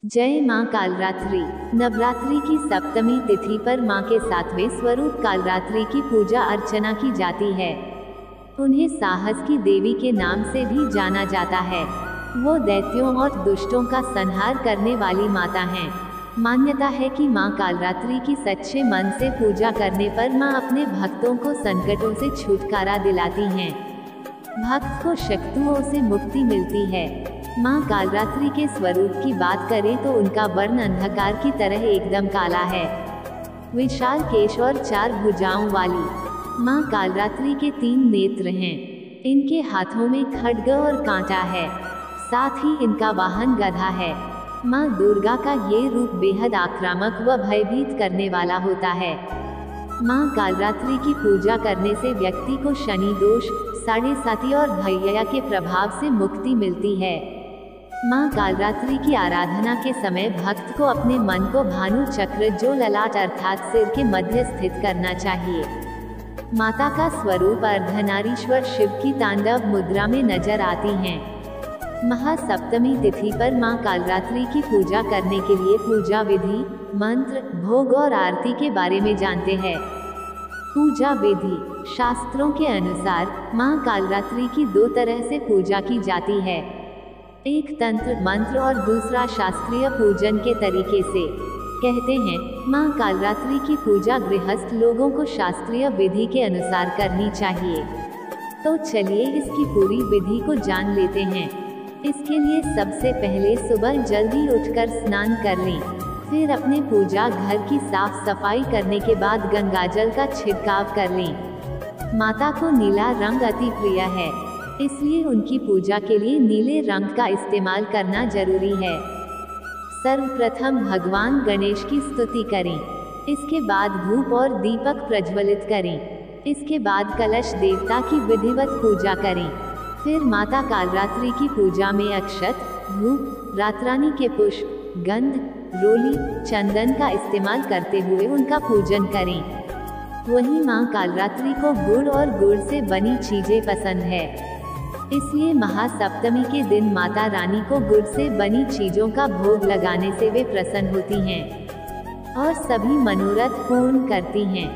जय मां कालरात्रि। नवरात्रि की सप्तमी तिथि पर मां के 7वें स्वरूप कालरात्रि की पूजा अर्चना की जाती है। उन्हें साहस की देवी के नाम से भी जाना जाता है। वो दैत्यों और दुष्टों का संहार करने वाली माता हैं। मान्यता है कि मां कालरात्रि की सच्चे मन से पूजा करने पर मां अपने भक्तों को संकटों से छुटकारा दिलाती हैं। भक्त को शत्रुओं से मुक्ति मिलती है। मां कालरात्रि के स्वरूप की बात करें तो उनका वर्ण अंधकार की तरह एकदम काला है। विशाल केश और 4 भुजाओं वाली मां कालरात्रि के 3 नेत्र हैं। इनके हाथों में खड्ग और कांटा है, साथ ही इनका वाहन गधा है। मां दुर्गा का ये रूप बेहद आक्रामक व भयभीत करने वाला होता है। मां कालरात्रि की पूजा करने से व्यक्ति को शनि दोष, साढ़े साती और भैया के प्रभाव से मुक्ति मिलती है। मां कालरात्रि की आराधना के समय भक्त को अपने मन को भानु चक्र जो ललाट अर्थात सिर के मध्य स्थित करना चाहिए। माता का स्वरूप अर्धनारीश्वर शिव की तांडव मुद्रा में नजर आती हैं। महासप्तमी तिथि पर मां कालरात्रि की पूजा करने के लिए पूजा विधि, मंत्र, भोग और आरती के बारे में जानते हैं। पूजा विधि। शास्त्रों के अनुसार मां कालरात्रि की 2 तरह से पूजा की जाती है। एक तंत्र मंत्र और दूसरा शास्त्रीय पूजन के तरीके से। कहते हैं मां कालरात्रि की पूजा गृहस्थ लोगों को शास्त्रीय विधि के अनुसार करनी चाहिए। तो चलिए इसकी पूरी विधि को जान लेते हैं। इसके लिए सबसे पहले सुबह जल्दी उठकर स्नान कर लें। फिर अपने पूजा घर की साफ सफाई करने के बाद गंगाजल का छिड़काव कर लें। माता को नीला रंग अति प्रिय है, इसलिए उनकी पूजा के लिए नीले रंग का इस्तेमाल करना जरूरी है। सर्वप्रथम भगवान गणेश की स्तुति करें। इसके बाद धूप और दीपक प्रज्वलित करें। इसके बाद कलश देवता की विधिवत पूजा करें। फिर माता कालरात्रि की पूजा में अक्षत, धूप, रातरानी के पुष्प, गंध, रोली, चंदन का इस्तेमाल करते हुए उनका पूजन करें। वहीं मां कालरात्रि को गुड़ और गुड़ से बनी चीजें पसंद है, इसलिए महासप्तमी के दिन माता रानी को गुड़ से बनी चीजों का भोग लगाने से वे प्रसन्न होती हैं और सभी मनोरथ पूर्ण करती हैं।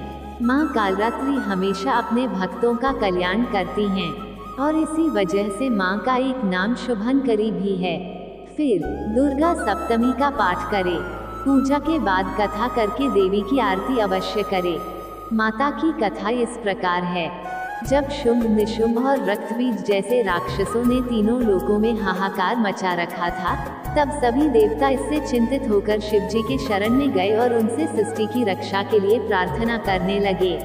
मां कालरात्रि हमेशा अपने भक्तों का कल्याण करती हैं और इसी वजह से मां का एक नाम शुभंकरी भी है। फिर दुर्गा सप्तमी का पाठ करें। पूजा के बाद कथा करके देवी की आरती अवश्य करें। माता की कथा इस प्रकार है। जब शुंभ निशुंभ और रक्तबीज जैसे राक्षसों ने तीनों लोकों में हाहाकार मचा रखा था, तब सभी देवता इससे चिंतित होकर शिव जी के शरण में गए और उनसे सृष्टि की रक्षा के लिए प्रार्थना करने लगे।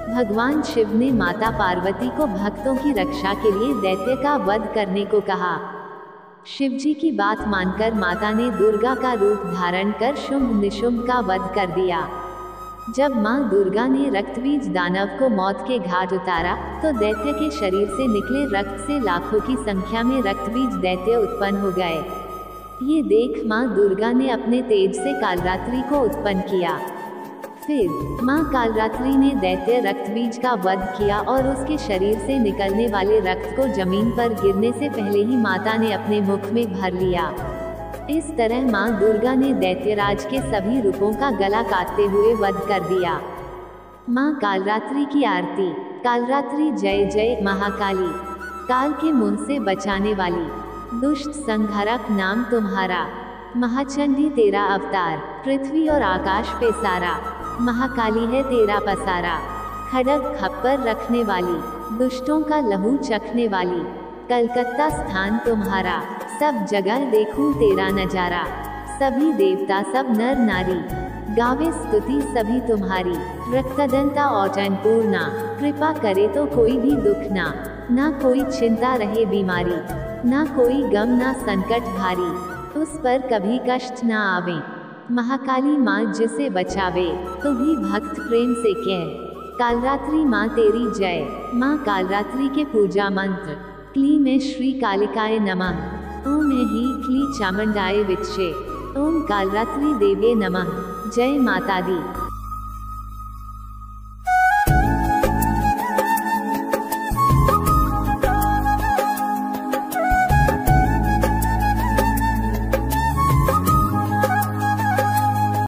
भगवान शिव ने माता पार्वती को भक्तों की रक्षा के लिए दैत्य का वध करने को कहा। शिव जी की बात मानकर माता ने दुर्गा का रूप धारण कर शुंभ निशुंभ का वध कर दिया। जब मां दुर्गा ने रक्तबीज दानव को मौत के घाट उतारा, तो दैत्य के शरीर से निकले रक्त से लाखों की संख्या में रक्तबीज दैत्य उत्पन्न हो गए। ये देख मां दुर्गा ने अपने तेज से कालरात्रि को उत्पन्न किया। फिर मां कालरात्रि ने दैत्य रक्तबीज का वध किया और उसके शरीर से निकलने वाले रक्त को जमीन पर गिरने से पहले ही माता ने अपने मुख में भर लिया। इस तरह मां दुर्गा ने दैत्यराज के सभी रूपों का गला काटते हुए वध कर दिया। मां कालरात्रि की आरती। कालरात्रि जय जय महाकाली, काल के मुंह से बचाने वाली, दुष्ट संहारक नाम तुम्हारा। महाचंडी तेरा अवतार, पृथ्वी और आकाश पे सारा। महाकाली है तेरा पसारा, खड्ग खप्पर रखने वाली, दुष्टों का लहू चखने वाली। कलकत्ता स्थान तुम्हारा, सब जगह देखूं तेरा नजारा। सभी देवता सब नर नारी, गावे स्तुति सभी तुम्हारी। रक्तदंता औचन पूर्णा, कृपा करे तो कोई भी दुख ना कोई चिंता रहे बीमारी, ना कोई गम ना संकट भारी, उस पर कभी कष्ट ना आवे। महाकाली माँ जिसे बचावे, तो भी भक्त प्रेम से कह। कालरात्रि माँ तेरी जय। माँ कालरात्रि के पूजा मंत्र। क्ली में श्री कालिकाय नमः। ओम ही क्ली चामुंडाय विच्चे। ओम कालरात्रि देवे नमः। जय माता दी।